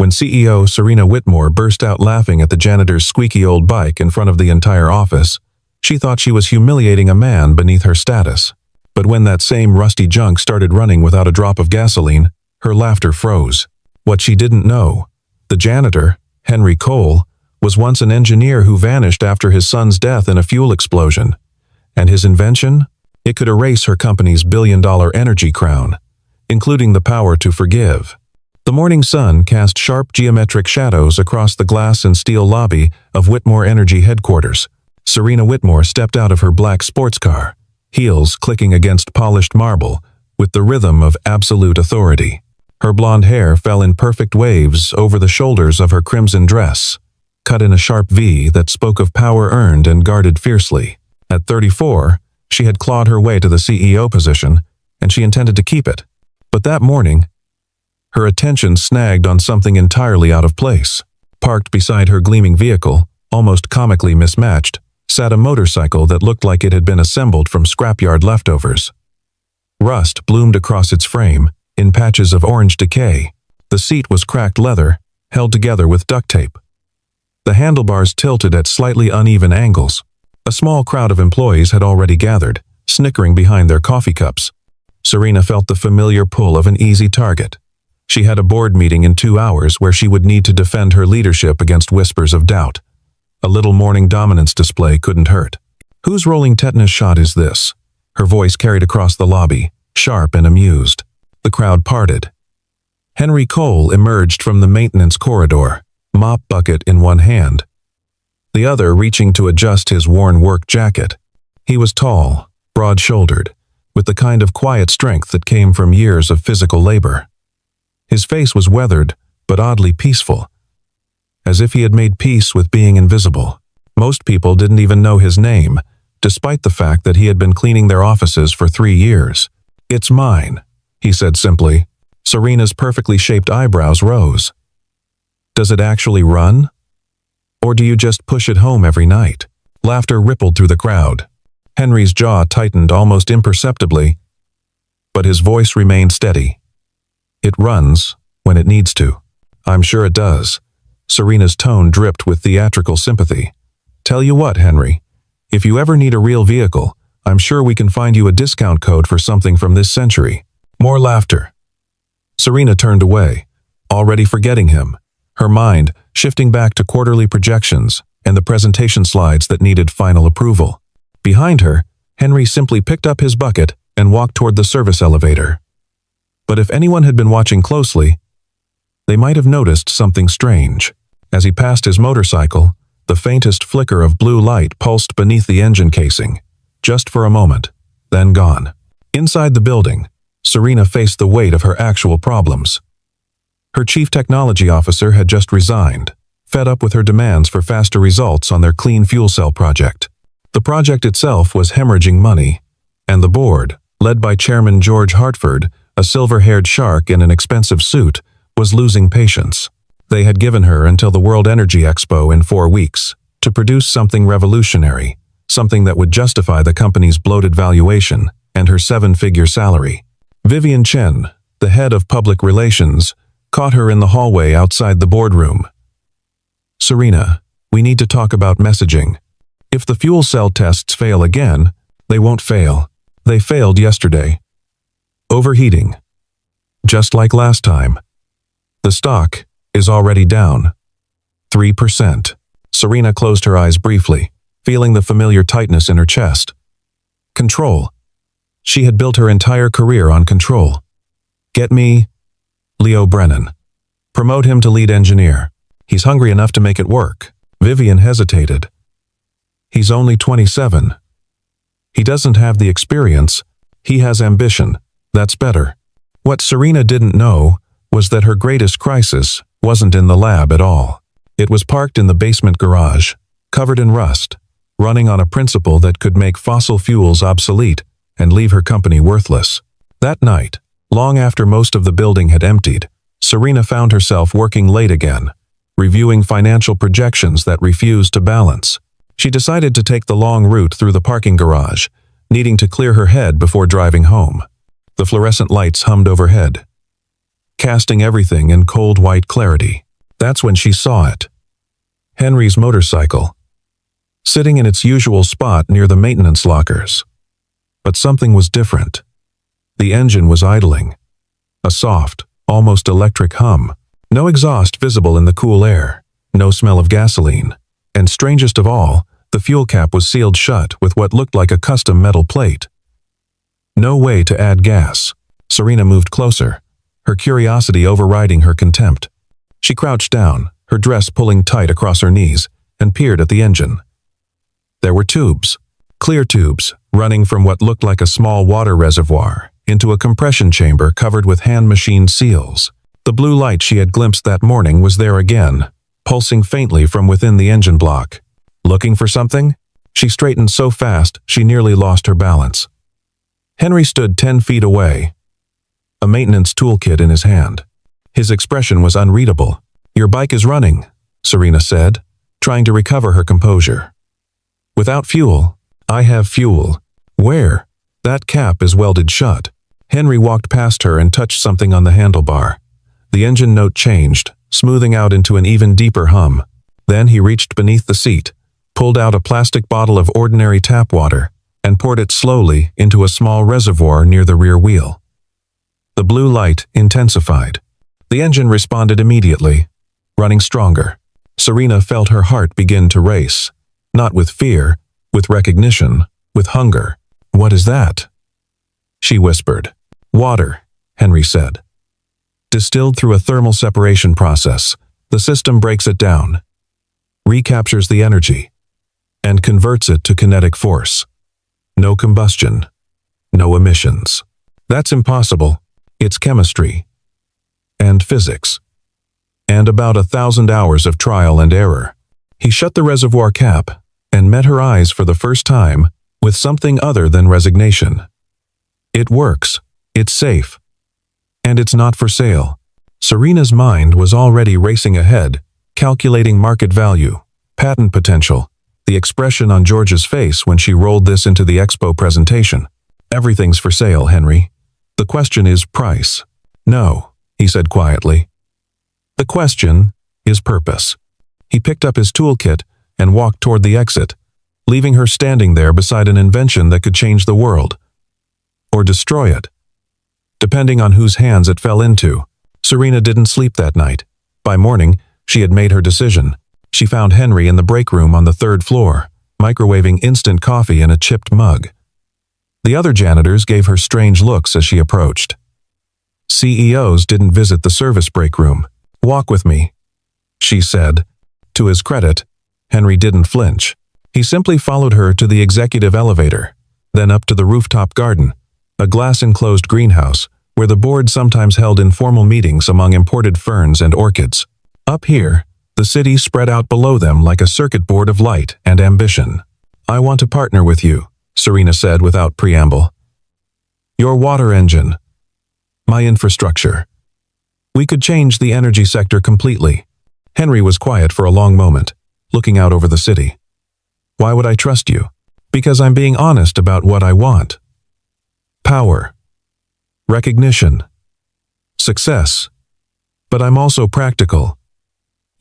When CEO Serena Whitmore burst out laughing at the janitor's squeaky old bike in front of the entire office, she thought she was humiliating a man beneath her status. But when that same rusty junk started running without a drop of gasoline, her laughter froze. What she didn't know, the janitor, Henry Cole, was once an engineer who vanished after his son's death in a fuel explosion. And his invention? It could erase her company's billion-dollar energy crown, including the power to forgive. The morning sun cast sharp geometric shadows across the glass and steel lobby of Whitmore Energy headquarters. Serena Whitmore stepped out of her black sports car, heels clicking against polished marble, with the rhythm of absolute authority. Her blonde hair fell in perfect waves over the shoulders of her crimson dress, cut in a sharp V that spoke of power earned and guarded fiercely. At 34, she had clawed her way to the CEO position, and she intended to keep it. But that morning, her attention snagged on something entirely out of place. Parked beside her gleaming vehicle, almost comically mismatched, sat a motorcycle that looked like it had been assembled from scrapyard leftovers. Rust bloomed across its frame, in patches of orange decay. The seat was cracked leather, held together with duct tape. The handlebars tilted at slightly uneven angles. A small crowd of employees had already gathered, snickering behind their coffee cups. Serena felt the familiar pull of an easy target. She had a board meeting in 2 hours where she would need to defend her leadership against whispers of doubt. A little morning dominance display couldn't hurt. "Whose rolling tetanus shot is this?" Her voice carried across the lobby, sharp and amused. The crowd parted. Henry Cole emerged from the maintenance corridor, mop bucket in one hand, the other reaching to adjust his worn work jacket. He was tall, broad-shouldered, with the kind of quiet strength that came from years of physical labor. His face was weathered, but oddly peaceful, as if he had made peace with being invisible. Most people didn't even know his name, despite the fact that he had been cleaning their offices for 3 years. "It's mine," he said simply. Serena's perfectly shaped eyebrows rose. "Does it actually run? Or do you just push it home every night?" Laughter rippled through the crowd. Henry's jaw tightened almost imperceptibly, but his voice remained steady. "It runs when it needs to." "I'm sure it does." Serena's tone dripped with theatrical sympathy. "Tell you what, Henry, if you ever need a real vehicle, I'm sure we can find you a discount code for something from this century." More laughter. Serena turned away, already forgetting him, her mind shifting back to quarterly projections and the presentation slides that needed final approval. Behind her, Henry simply picked up his bucket and walked toward the service elevator. But if anyone had been watching closely, they might have noticed something strange. As he passed his motorcycle, the faintest flicker of blue light pulsed beneath the engine casing, just for a moment, then gone. Inside the building, Serena faced the weight of her actual problems. Her chief technology officer had just resigned, fed up with her demands for faster results on their clean fuel cell project. The project itself was hemorrhaging money, and the board, led by Chairman George Hartford, a silver-haired shark in an expensive suit, was losing patience. They had given her until the World Energy Expo in 4 weeks to produce something revolutionary, something that would justify the company's bloated valuation and her 7-figure salary. Vivian Chen, the head of public relations, caught her in the hallway outside the boardroom. "Serena, we need to talk about messaging. If the fuel cell tests fail again, they won't fail. They failed yesterday. Overheating. Just like last time. The stock is already down 3%. Serena closed her eyes briefly, feeling the familiar tightness in her chest. Control. She had built her entire career on control. "Get me Leo Brennan. Promote him to lead engineer. He's hungry enough to make it work." Vivian hesitated. "He's only 27. He doesn't have the experience. He has ambition. That's better." What Serena didn't know was that her greatest crisis wasn't in the lab at all. It was parked in the basement garage, covered in rust, running on a principle that could make fossil fuels obsolete and leave her company worthless. That night, long after most of the building had emptied, Serena found herself working late again, reviewing financial projections that refused to balance. She decided to take the long route through the parking garage, needing to clear her head before driving home. The fluorescent lights hummed overhead, casting everything in cold white clarity. That's when she saw it. Henry's motorcycle, sitting in its usual spot near the maintenance lockers. But something was different. The engine was idling. A soft, almost electric hum. No exhaust visible in the cool air. No smell of gasoline. And strangest of all, the fuel cap was sealed shut with what looked like a custom metal plate. No way to add gas. Serena moved closer, her curiosity overriding her contempt. She crouched down, her dress pulling tight across her knees, and peered at the engine. There were tubes, clear tubes, running from what looked like a small water reservoir into a compression chamber covered with hand-machined seals. The blue light she had glimpsed that morning was there again, pulsing faintly from within the engine block. Looking for something? She straightened so fast she nearly lost her balance. Henry stood 10 feet away, a maintenance toolkit in his hand. His expression was unreadable. "Your bike is running," Serena said, trying to recover her composure. "Without fuel." "I have fuel." "Where?" "That cap is welded shut." Henry walked past her and touched something on the handlebar. The engine note changed, smoothing out into an even deeper hum. Then he reached beneath the seat, pulled out a plastic bottle of ordinary tap water, and poured it slowly into a small reservoir near the rear wheel. The blue light intensified. The engine responded immediately, running stronger. Serena felt her heart begin to race, not with fear, with recognition, with hunger. "What is that?" she whispered. "Water," Henry said. "Distilled through a thermal separation process, the system breaks it down, recaptures the energy, and converts it to kinetic force. No combustion, no emissions. That's impossible. It's chemistry. And physics. And about 1,000 hours of trial and error." He shut the reservoir cap and met her eyes for the first time with something other than resignation. "It works. It's safe. And it's not for sale." Serena's mind was already racing ahead, calculating market value, patent potential, the expression on George's face when she rolled this into the expo presentation. "Everything's for sale, Henry. The question is price." "No," he said quietly. "The question is purpose." He picked up his toolkit and walked toward the exit, leaving her standing there beside an invention that could change the world. Or destroy it, depending on whose hands it fell into. Serena didn't sleep that night. By morning, she had made her decision. She found Henry in the break room on the 3rd floor, microwaving instant coffee in a chipped mug. The other janitors gave her strange looks as she approached. CEOs didn't visit the service break room. "Walk with me," she said. To his credit, Henry didn't flinch. He simply followed her to the executive elevator, then up to the rooftop garden, a glass-enclosed greenhouse where the board sometimes held informal meetings among imported ferns and orchids. Up here, the city spread out below them like a circuit board of light and ambition. "I want to partner with you," Serena said without preamble. "Your water engine. My infrastructure. We could change the energy sector completely." Henry was quiet for a long moment, looking out over the city. "Why would I trust you?" "Because I'm being honest about what I want. Power. Recognition. Success. But I'm also practical.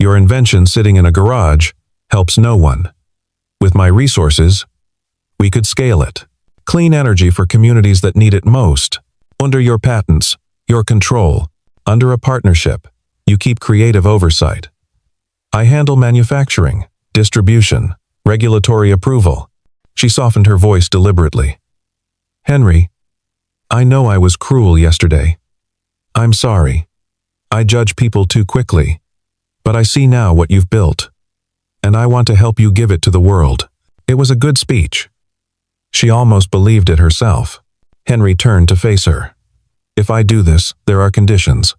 Your invention sitting in a garage helps no one. With my resources, we could scale it. Clean energy for communities that need it most. Under your patents, your control, under a partnership, you keep creative oversight. I handle manufacturing, distribution, regulatory approval." She softened her voice deliberately. "Henry, I know I was cruel yesterday. I'm sorry. I judge people too quickly. But I see now what you've built, and I want to help you give it to the world." It was a good speech. She almost believed it herself. Henry turned to face her. "If I do this, there are conditions.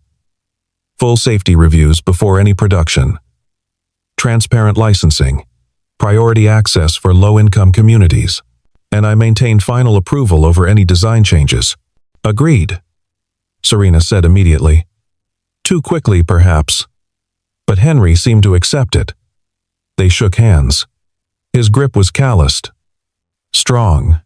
Full safety reviews before any production. Transparent licensing. Priority access for low-income communities. And I maintain final approval over any design changes." "Agreed," Serena said immediately. Too quickly, perhaps. But Henry seemed to accept it. They shook hands. His grip was calloused, strong,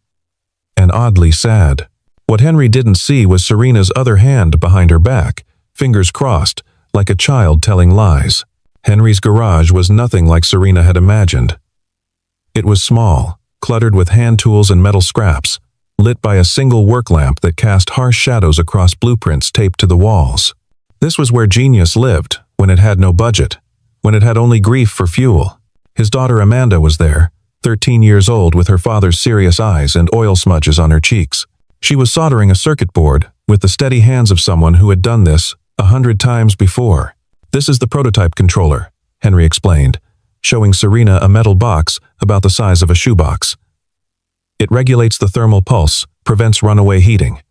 and oddly sad. What Henry didn't see was Serena's other hand behind her back, fingers crossed, like a child telling lies. Henry's garage was nothing like Serena had imagined. It was small, cluttered with hand tools and metal scraps, lit by a single work lamp that cast harsh shadows across blueprints taped to the walls. This was where genius lived, when it had no budget, when it had only grief for fuel. His daughter Amanda was there, 13 years old, with her father's serious eyes and oil smudges on her cheeks. She was soldering a circuit board with the steady hands of someone who had done this 100 times before. "This is the prototype controller," Henry explained, showing Serena a metal box about the size of a shoebox. "It regulates the thermal pulse, prevents runaway heating.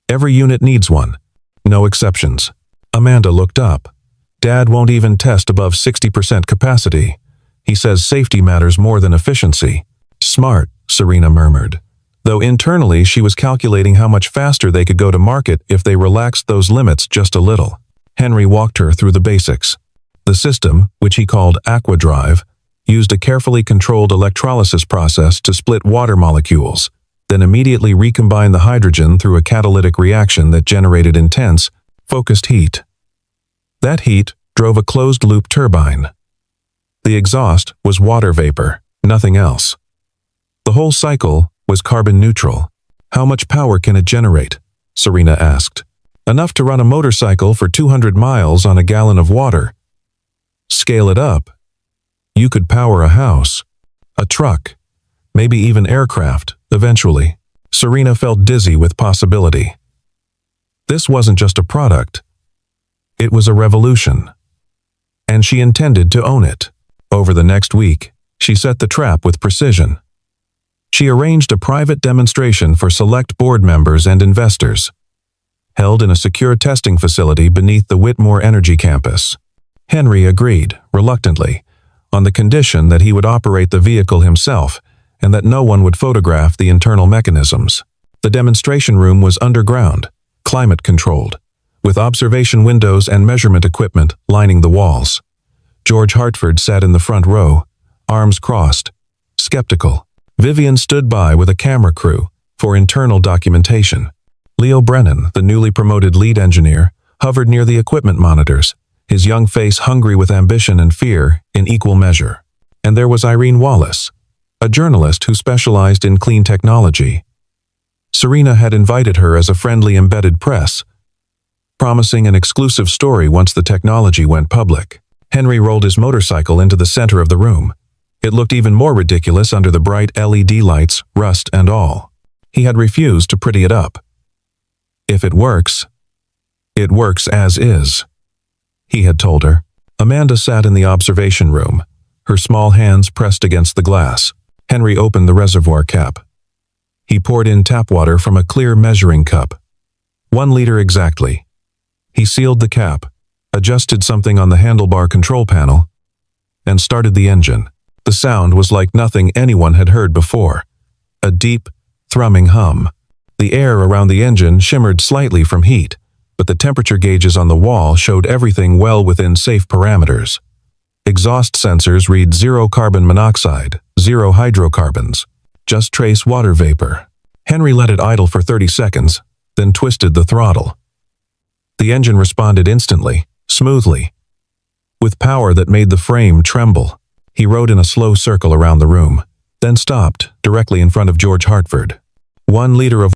Every unit needs one. No exceptions." Amanda looked up. "Dad won't even test above 60% capacity. He says safety matters more than efficiency." "Smart," Serena murmured, though internally she was calculating how much faster they could go to market if they relaxed those limits just a little. Henry walked her through the basics. The system, which he called Aquadrive, used a carefully controlled electrolysis process to split water molecules, then immediately recombine the hydrogen through a catalytic reaction that generated intense, focused heat. That heat drove a closed-loop turbine. The exhaust was water vapor, nothing else. The whole cycle was carbon neutral. "How much power can it generate?" Serena asked. "Enough to run a motorcycle for 200 miles on a gallon of water. Scale it up. You could power a house, a truck, maybe even aircraft, eventually." Serena felt dizzy with possibility. This wasn't just a product. It was a revolution. And she intended to own it. Over the next week, she set the trap with precision. She arranged a private demonstration for select board members and investors, held in a secure testing facility beneath the Whitmore Energy campus. Henry agreed, reluctantly, on the condition that he would operate the vehicle himself and that no one would photograph the internal mechanisms. The demonstration room was underground, climate-controlled, with observation windows and measurement equipment lining the walls. George Hartford sat in the front row, arms crossed, skeptical. Vivian stood by with a camera crew for internal documentation. Leo Brennan, the newly promoted lead engineer, hovered near the equipment monitors, his young face hungry with ambition and fear in equal measure. And there was Irene Wallace, a journalist who specialized in clean technology. Serena had invited her as a friendly embedded press, promising an exclusive story once the technology went public. Henry rolled his motorcycle into the center of the room. It looked even more ridiculous under the bright LED lights, rust and all. He had refused to pretty it up. "If it works as is," he had told her. Amanda sat in the observation room, her small hands pressed against the glass. Henry opened the reservoir cap. He poured in tap water from a clear measuring cup. 1 liter exactly. He sealed the cap, adjusted something on the handlebar control panel, and started the engine. The sound was like nothing anyone had heard before. A deep, thrumming hum. The air around the engine shimmered slightly from heat, but the temperature gauges on the wall showed everything well within safe parameters. Exhaust sensors read 0 carbon monoxide, 0 hydrocarbons, just trace water vapor. Henry let it idle for 30 seconds, then twisted the throttle. The engine responded instantly, smoothly, with power that made the frame tremble. He rode in a slow circle around the room, then stopped directly in front of George Hartford. 1 liter of